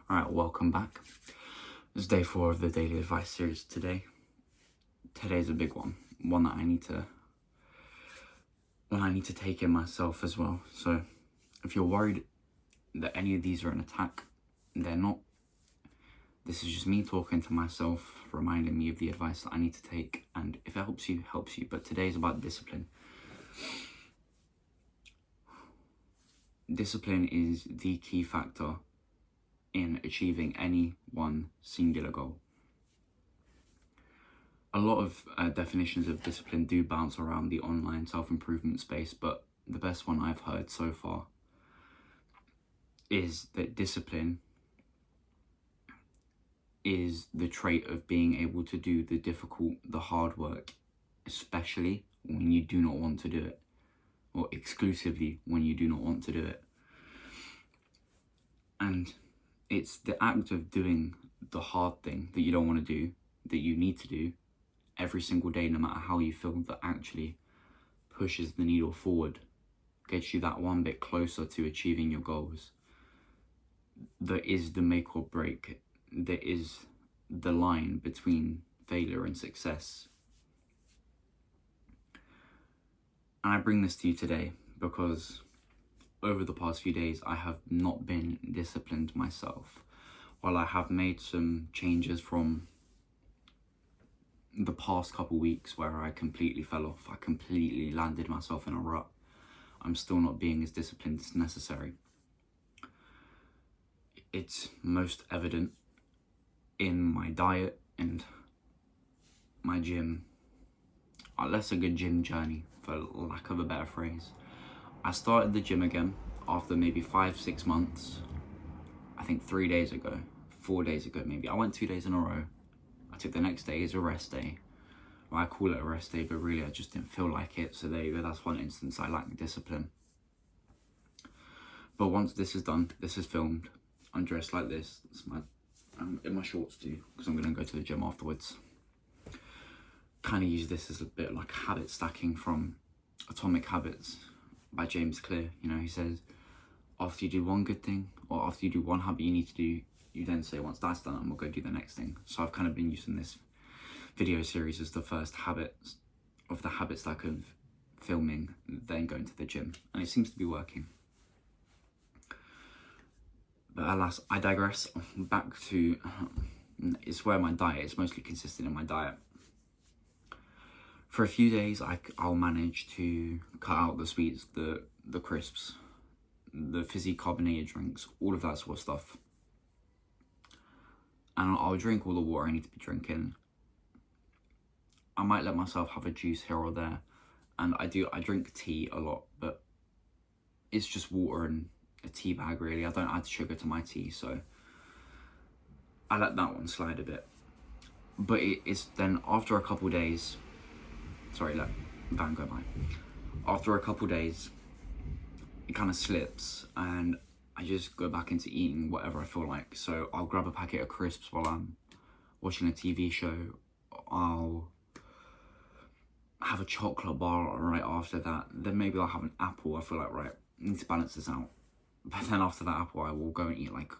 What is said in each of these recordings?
Alright, welcome back. This is day 4 of the daily advice series today. Today's a big one that I need to take in myself as well. So if you're worried that any of these are an attack, they're not. This is just me talking to myself, reminding me of the advice that I need to take, and if it helps you, helps you. But today is about discipline. Discipline is the key factor in achieving any one singular goal. A lot of definitions of discipline do bounce around the online self-improvement space, but the best one I've heard so far is that discipline is the trait of being able to do the difficult, the hard work, especially when you do not want to do it, or exclusively when you do not want to do it. And it's the act of doing the hard thing that you don't want to do, that you need to do every single day, no matter how you feel, that actually pushes the needle forward, gets you that one bit closer to achieving your goals. That is the make or break, that is the line between failure and success. And I bring this to you today because over the past few days I have not been disciplined myself. While I have made some changes from the past couple weeks where I completely fell off, I completely landed myself in a rut, I'm still not being as disciplined as necessary. It's most evident in my diet and my gym, less a good gym journey, for lack of a better phrase. I started the gym again after maybe 5-6 months, I think 3 days ago, 4 days ago maybe. I went 2 days in a row. I took the next day as a rest day. Well, I call it a rest day, but really I just didn't feel like it. So there you go, that's one instance I lack discipline. But once this is done, this is filmed, I'm dressed like this. I'm in my shorts too, because I'm going to go to the gym afterwards. Kind of use this as a bit like habit stacking from Atomic Habits by James Clear. You know, he says, after you do one good thing, or after you do one habit you need to do, you then say, once that's done, I'm going to go do the next thing. So I've kind of been using this video series as the first habits of the habit stack of filming, then going to the gym. And it seems to be working. But alas, I digress. Back to, it's where my diet is mostly consistent in my diet. For a few days, I'll manage to cut out the sweets, the crisps, the fizzy carbonated drinks, all of that sort of stuff. And I'll drink all the water I need to be drinking. I might let myself have a juice here or there. And I drink tea a lot, but it's just water and a tea bag really. I don't add sugar to my tea, so I let that one slide a bit. But it's then after a couple days, sorry, let Van go by. After a couple days, it kind of slips and I just go back into eating whatever I feel like. So I'll grab a packet of crisps while I'm watching a TV show. I'll have a chocolate bar right after that. Then maybe I'll have an apple. I feel like, right, I need to balance this out. But then after that apple, I will go and eat like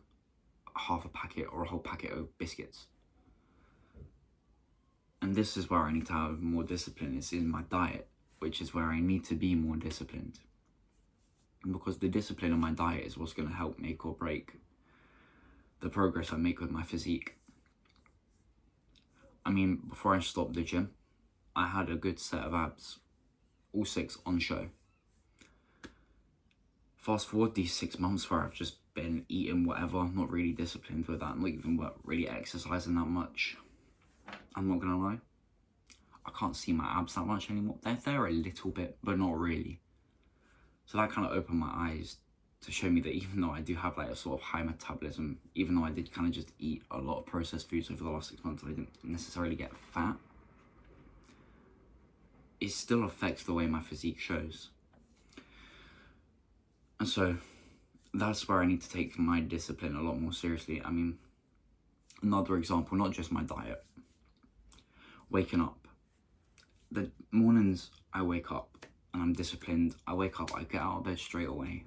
half a packet or a whole packet of biscuits. And this is where I need to have more discipline. It's in my diet, which is where I need to be more disciplined. Because the discipline of my diet is what's going to help make or break the progress I make with my physique. I mean, before I stopped the gym, I had a good set of abs, all 6 on show. Fast forward these 6 months where I've just been eating whatever, not really disciplined with that, not even really exercising that much. I'm not gonna lie, I can't see my abs that much anymore. They're there a little bit, but not really. So that kind of opened my eyes to show me that even though I do have like a sort of high metabolism, even though I did kind of just eat a lot of processed foods over the last 6 months, I didn't necessarily get fat, it still affects the way my physique shows. And so that's where I need to take my discipline a lot more seriously. I mean, another example, not just my diet, waking up. The mornings I wake up and I'm disciplined, I wake up, I get out of bed straight away.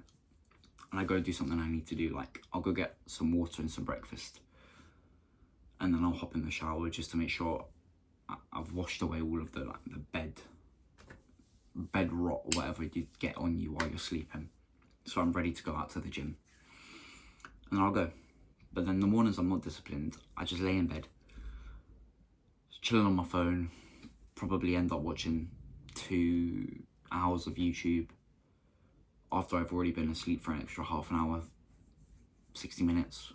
and I go do something I need to do. Like, I'll go get some water and some breakfast, and then I'll hop in the shower just to make sure I've washed away all of the bed rot or whatever you get on you while you're sleeping. So I'm ready to go out to the gym, and I'll go. But then the mornings I'm not disciplined, I just lay in bed, chilling on my phone, probably end up watching 2 hours of YouTube after I've already been asleep for an extra half an hour, 60 minutes.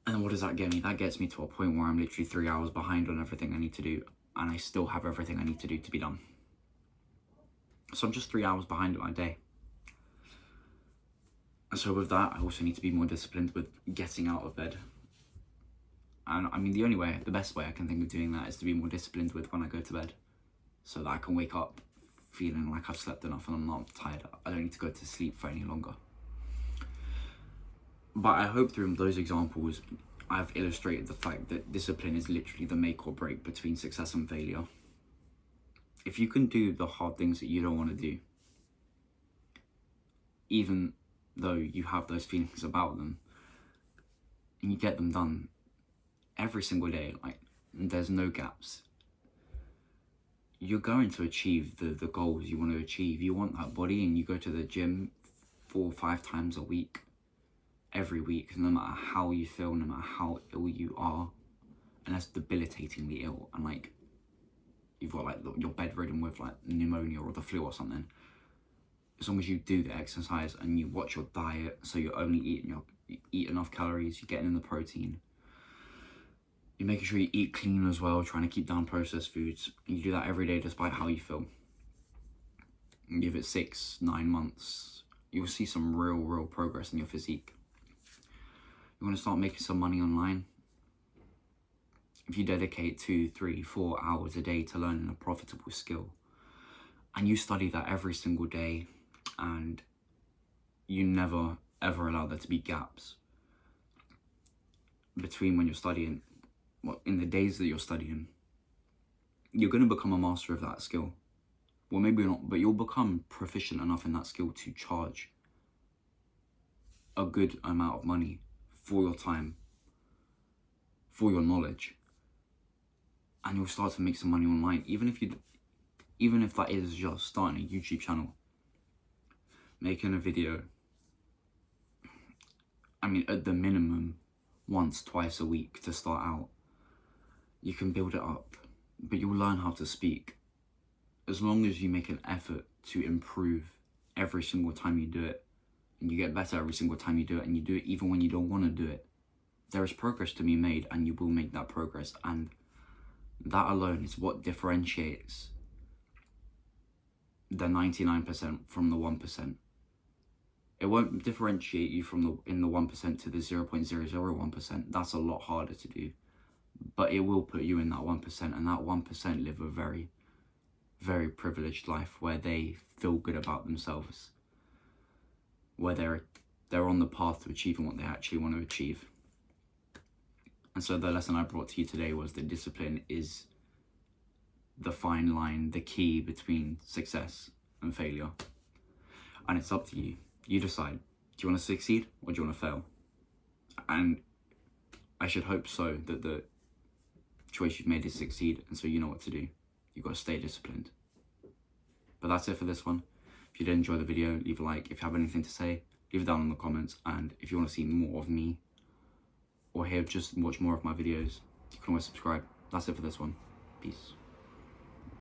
And then what does that get me? That gets me to a point where I'm literally 3 hours behind on everything I need to do, and I still have everything I need to do to be done. So I'm just 3 hours behind on my day. And so with that, I also need to be more disciplined with getting out of bed. And I mean, the best way I can think of doing that is to be more disciplined with when I go to bed, so that I can wake up feeling like I've slept enough and I'm not tired. I don't need to go to sleep for any longer. But I hope through those examples, I've illustrated the fact that discipline is literally the make or break between success and failure. If you can do the hard things that you don't want to do, even though you have those feelings about them, and you get them done every single day, like, there's no gaps, you're going to achieve the goals you want to achieve. You want that body, and you go to the gym 4 or 5 times a week, every week, no matter how you feel, no matter how ill you are, and that's debilitatingly ill, and like, you've got like, you're bedridden with like pneumonia or the flu or something. As long as you do the exercise and you watch your diet, so you're only you eat enough calories, you're getting in the protein, you're making sure you eat clean as well, trying to keep down processed foods, and you do that every day despite how you feel. And give it 6-9 months, you'll see some real progress in your physique. You want to start making some money online? If you dedicate 2, 3, 4 hours a day to learning a profitable skill, and you study that every single day, and you never ever allow there to be gaps between when you're studying, in the days that you're studying, you're going to become a master of that skill. Well, maybe not, but you'll become proficient enough in that skill to charge a good amount of money for your time, for your knowledge, and you'll start to make some money online, even if that is just starting a YouTube channel, making a video. I mean, at the minimum, once, twice a week to start out. You can build it up, but you'll learn how to speak. As long as you make an effort to improve every single time you do it, and you get better every single time you do it, and you do it even when you don't want to do it, there is progress to be made, and you will make that progress. And that alone is what differentiates the 99% from the 1%. It won't differentiate you from in the 1% to the 0.001%. That's a lot harder to do. But it will put you in that 1%, and that 1% live a very, very privileged life where they feel good about themselves, where they're on the path to achieving what they actually want to achieve. And so the lesson I brought to you today was that discipline is the fine line, the key between success and failure. And it's up to you. You decide. Do you want to succeed or do you want to fail? And I should hope so that the choice you've made is succeed, and so you know what to do. You've got to stay disciplined. But that's it for this one. If you did enjoy the video, leave a like. If you have anything to say, leave it down in the comments. And if you want to see more of me, or watch more of my videos, you can always subscribe. That's it for this one. Peace.